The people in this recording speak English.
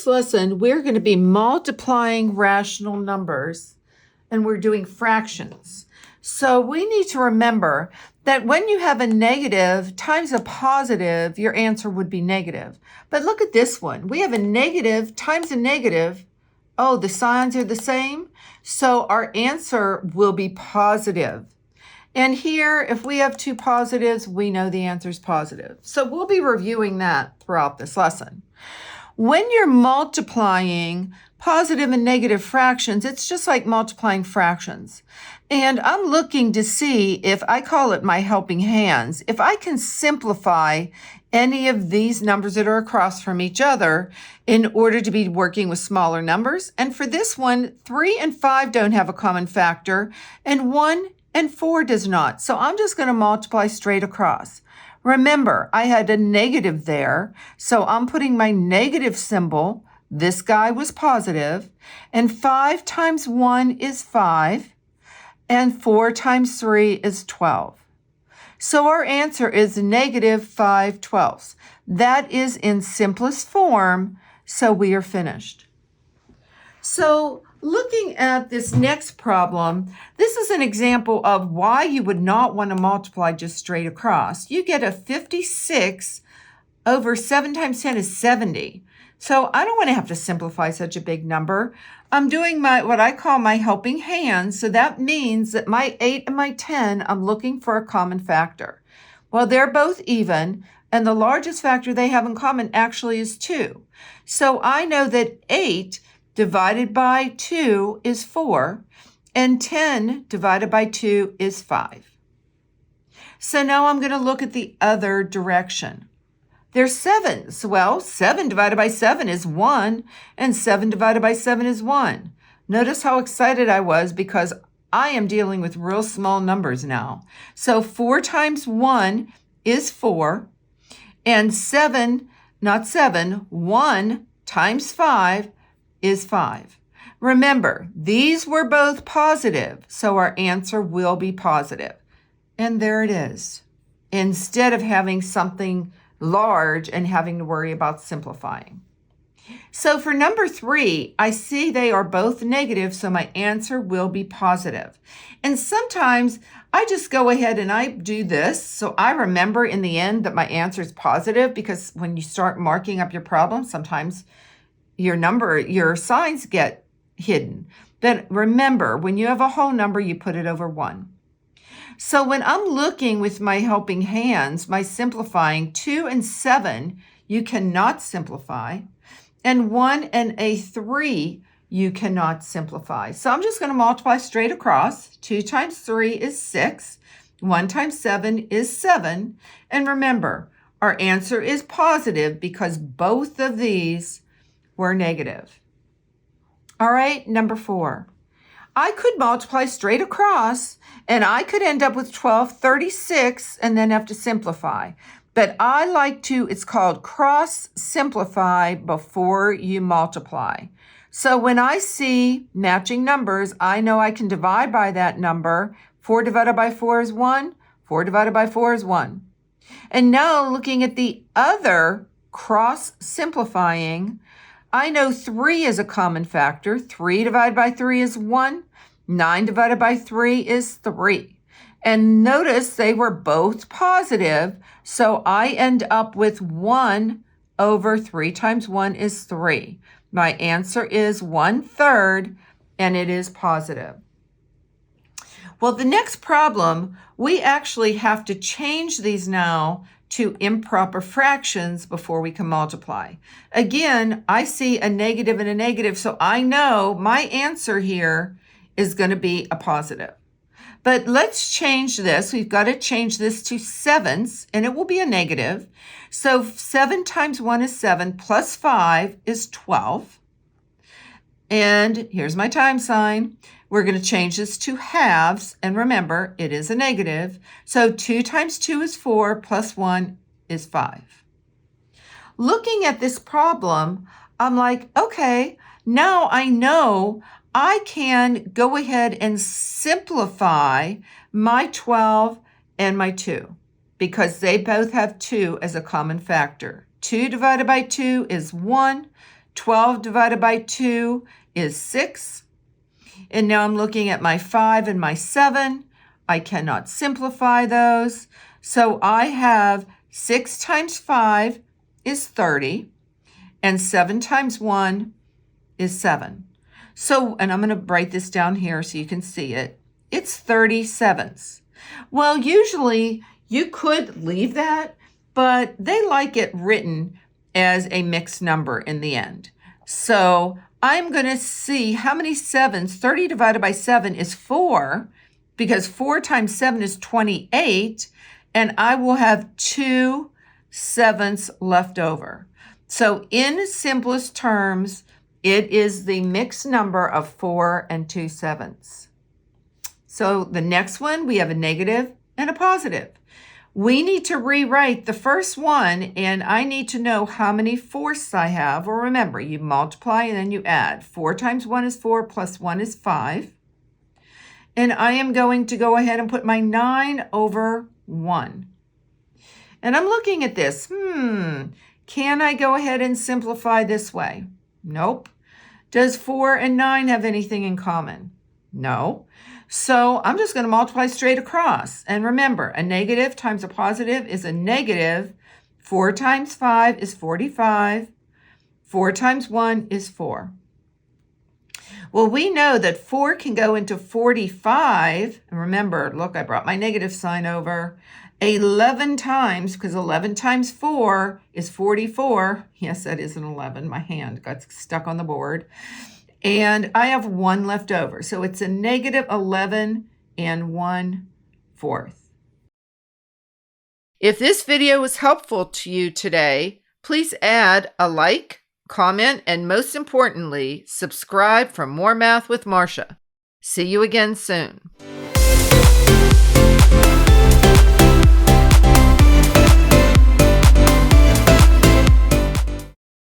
this lesson, we're going to be multiplying rational numbers, and we're doing fractions. So we need to remember that when you have a negative times a positive, your answer would be negative. But look at this one. We have a negative times a negative. Oh, the signs are the same. So our answer will be positive. And here, if we have two positives, we know the answer is positive. So we'll be reviewing that throughout this lesson. When you're multiplying positive and negative fractions, it's just like multiplying fractions. And I'm looking to see if I call it my helping hands, if I can simplify any of these numbers that are across from each other in order to be working with smaller numbers. And for this one, 3 and 5 don't have a common factor, and 1 and 4 does not. So I'm just going to multiply straight across. Remember, I had a negative there, so I'm putting my negative symbol. This guy was positive, and 5 times 1 is 5, and 4 times 3 is 12. So our answer is negative 5/12. That is in simplest form, so we are finished. So looking at this next problem, this is an example of why you would not want to multiply just straight across. You get a 56 over 7 times 10 is 70. So I don't want to have to simplify such a big number. I'm doing what I call my helping hand. So that means that my 8 and my 10, I'm looking for a common factor. Well, they're both even, and the largest factor they have in common actually is 2. So I know that 8 divided by 2 is 4, and 10 divided by 2 is 5. So now I'm going to look at the other direction. There's 7s. Well, 7 divided by 7 is 1, and 7 divided by 7 is 1. Notice how excited I was because I am dealing with real small numbers now. So 4 times 1 is 4, and 1 times 5 is 5. Remember, these were both positive, so our answer will be positive. And there it is. Instead of having something large and having to worry about simplifying. So for number 3, I see they are both negative, so my answer will be positive. And sometimes I just go ahead and I do this, so I remember in the end that my answer is positive, because when you start marking up your problem, sometimes your signs get hidden. But remember, when you have a whole number, you put it over 1. So when I'm looking with my helping hands, my simplifying, 2 and 7, you cannot simplify. And 1 and a 3, you cannot simplify. So I'm just going to multiply straight across. 2 times 3 is 6. 1 times 7 is 7. And remember, our answer is positive because both of these were negative. All right, number 4. I could multiply straight across, and I could end up with 1236 and then have to simplify. But I like to, it's called cross simplify before you multiply. So when I see matching numbers, I know I can divide by that number. 4 divided by 4 is 1. 4 divided by 4 is 1. And now looking at the other cross simplifying, I know 3 is a common factor. 3 divided by 3 is 1. 9 divided by 3 is 3. And notice they were both positive, so I end up with 1 over 3 times 1 is 3. My answer is 1/3, and it is positive. Well, the next problem, we actually have to change these now to improper fractions before we can multiply. Again, I see a negative and a negative, so I know my answer here is going to be a positive. But let's change this. We've got to change this to 7s, and it will be a negative. So 7 times 1 is 7, plus 5 is 12. And here's my time sign. We're going to change this to halves, and remember, it is a negative. So 2 times 2 is 4, plus 1 is 5. Looking at this problem, I'm like, okay, now I know I can go ahead and simplify my 12 and my 2 because they both have 2 as a common factor. 2 divided by 2 is 1. 12 divided by 2 is 6. And now I'm looking at my 5 and my 7. I cannot simplify those. So I have 6 times 5 is 30, and 7 times 1 is 7. So, and I'm going to write this down here so you can see it. It's 37s. Well, usually you could leave that, but they like it written as a mixed number in the end. So I'm going to see how many 7s. 30 divided by 7 is 4, because 4 times 7 is 28, and I will have 2 7s left over. So in simplest terms, it is the mixed number of 4 and 2 7s. So the next one, we have a negative and a positive. We need to rewrite the first one, and I need to know how many fourths I have. Well, remember, you multiply and then you add. 4 times 1 is 4, plus 1 is 5. And I am going to go ahead and put my 9 over 1. And I'm looking at this. Can I go ahead and simplify this way? Nope. Does 4 and 9 have anything in common? No. So I'm just going to multiply straight across. And remember, a negative times a positive is a negative. 4 times 5 is 45. 4 times 1 is 4. Well, we know that 4 can go into 45. And remember, look, I brought my negative sign over. 11 times, because 11 times 4 is 44. Yes, that is an 11. My hand got stuck on the board. And I have 1 left over. So it's a negative 11 and 1/4. If this video was helpful to you today, please add a like, comment, and most importantly, subscribe for more Math with Marcia. See you again soon.